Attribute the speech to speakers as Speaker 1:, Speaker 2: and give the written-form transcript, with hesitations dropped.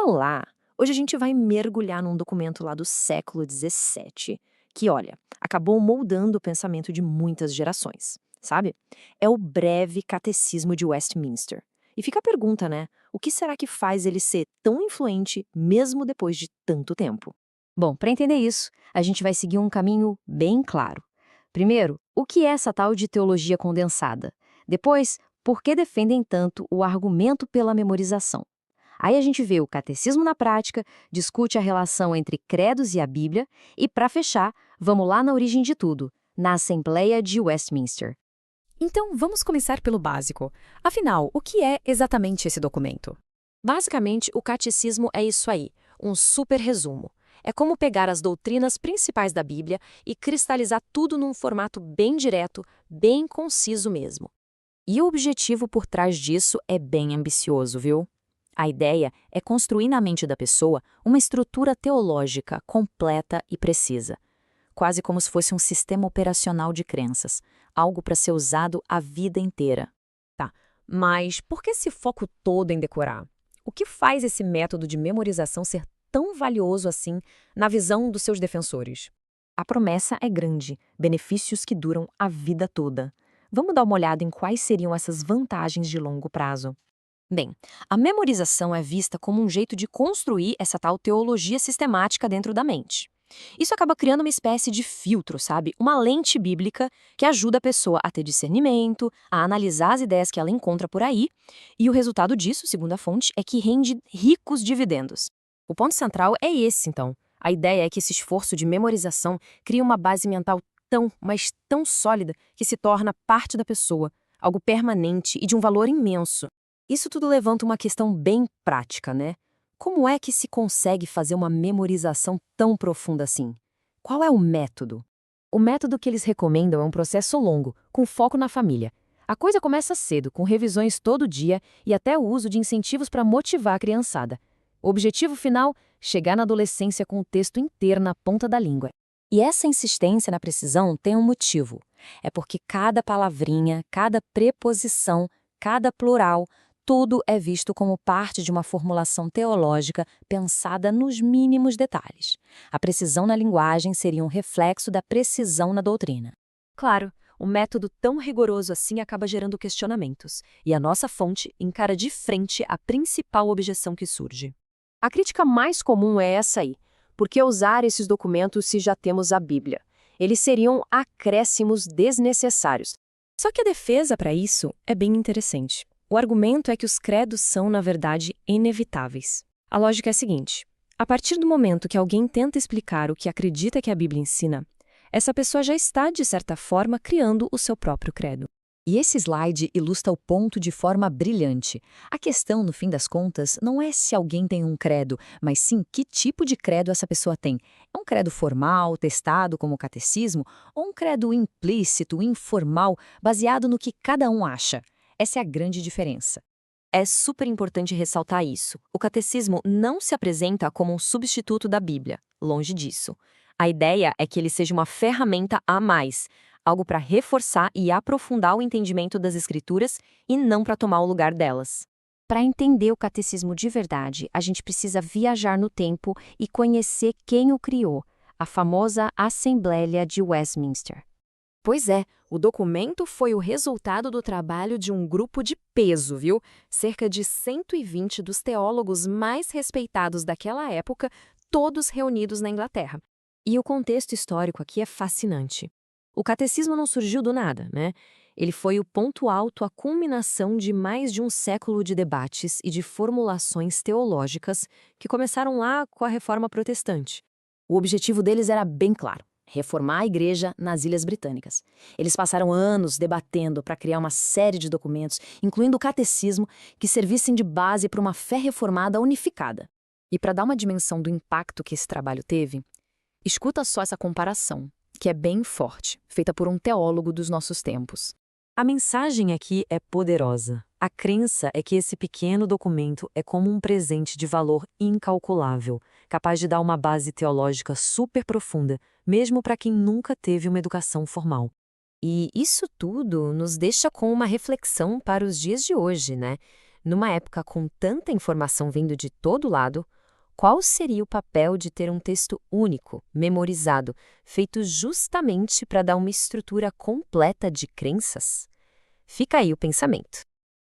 Speaker 1: Olá! Hoje a gente vai mergulhar num documento lá do século XVII, que, olha, acabou moldando o pensamento de muitas gerações, sabe? É o Breve Catecismo de Westminster. E fica a pergunta, né? O que será que faz ele ser tão influente mesmo depois de tanto tempo?
Speaker 2: Bom, para entender isso, a gente vai seguir um caminho bem claro. Primeiro, o que é essa tal de teologia condensada? Depois, por que defendem tanto o argumento pela memorização? Aí a gente vê o catecismo na prática, discute a relação entre credos e a Bíblia, e para fechar, vamos lá na origem de tudo, na Assembleia de Westminster.
Speaker 3: Então, vamos começar pelo básico. Afinal, o que é exatamente esse documento?
Speaker 1: Basicamente, o catecismo é isso aí, um super resumo. É como pegar as doutrinas principais da Bíblia e cristalizar tudo num formato bem direto, bem conciso mesmo. E o objetivo por trás disso é bem ambicioso, viu? A ideia é construir na mente da pessoa uma estrutura teológica completa e precisa, quase como se fosse um sistema operacional de crenças, algo para ser usado a vida inteira.
Speaker 3: Tá, mas por que esse foco todo em decorar? O que faz esse método de memorização ser tão valioso assim na visão dos seus defensores?
Speaker 1: A promessa é grande, benefícios que duram a vida toda. Vamos dar uma olhada em quais seriam essas vantagens de longo prazo. Bem, a memorização é vista como um jeito de construir essa tal teologia sistemática dentro da mente. Isso acaba criando uma espécie de filtro, sabe? Uma lente bíblica que ajuda a pessoa a ter discernimento, a analisar as ideias que ela encontra por aí, e o resultado disso, segundo a fonte, é que rende ricos dividendos. O ponto central é esse, então. A ideia é que esse esforço de memorização cria uma base mental tão, mas tão sólida que se torna parte da pessoa, algo permanente e de um valor imenso. Isso tudo levanta uma questão bem prática, né? Como é que se consegue fazer uma memorização tão profunda assim? Qual é o método? O método que eles recomendam é um processo longo, com foco na família. A coisa começa cedo, com revisões todo dia e até o uso de incentivos para motivar a criançada. O objetivo final? Chegar na adolescência com o texto inteiro na ponta da língua. E essa insistência na precisão tem um motivo. É porque cada palavrinha, cada preposição, cada plural, tudo é visto como parte de uma formulação teológica pensada nos mínimos detalhes. A precisão na linguagem seria um reflexo da precisão na doutrina. Claro, um método tão rigoroso assim acaba gerando questionamentos, e a nossa fonte encara de frente a principal objeção que surge. A crítica mais comum é essa aí. Por que usar esses documentos se já temos a Bíblia? Eles seriam acréscimos desnecessários. Só que a defesa para isso é bem interessante. O argumento é que os credos são, na verdade, inevitáveis. A lógica é a seguinte: a partir do momento que alguém tenta explicar o que acredita que a Bíblia ensina, essa pessoa já está, de certa forma, criando o seu próprio credo.
Speaker 2: E esse slide ilustra o ponto de forma brilhante. A questão, no fim das contas, não é se alguém tem um credo, mas sim que tipo de credo essa pessoa tem. É um credo formal, testado como o catecismo, ou um credo implícito, informal, baseado no que cada um acha? Essa é a grande diferença.
Speaker 1: É super importante ressaltar isso. O catecismo não se apresenta como um substituto da Bíblia, longe disso. A ideia é que ele seja uma ferramenta a mais, algo para reforçar e aprofundar o entendimento das Escrituras e não para tomar o lugar delas. Para entender o catecismo de verdade, a gente precisa viajar no tempo e conhecer quem o criou, a famosa Assembleia de Westminster. Pois é, o documento foi o resultado do trabalho de um grupo de peso, viu? Cerca de 120 dos teólogos mais respeitados daquela época, todos reunidos na Inglaterra. E o contexto histórico aqui é fascinante. O catecismo não surgiu do nada, né? Ele foi o ponto alto, a culminação de mais de um século de debates e de formulações teológicas que começaram lá com a Reforma Protestante. O objetivo deles era bem claro: reformar a igreja nas Ilhas Britânicas. Eles passaram anos debatendo para criar uma série de documentos, incluindo o catecismo, que servissem de base para uma fé reformada unificada. E para dar uma dimensão do impacto que esse trabalho teve, escuta só essa comparação, que é bem forte, feita por um teólogo dos nossos tempos. A mensagem aqui é poderosa. A crença é que esse pequeno documento é como um presente de valor incalculável, capaz de dar uma base teológica super profunda, mesmo para quem nunca teve uma educação formal. E isso tudo nos deixa com uma reflexão para os dias de hoje, né?
Speaker 3: Numa época com tanta informação vindo de todo lado, qual seria o papel de ter um texto único, memorizado, feito justamente para dar uma estrutura completa de crenças? Fica aí o pensamento.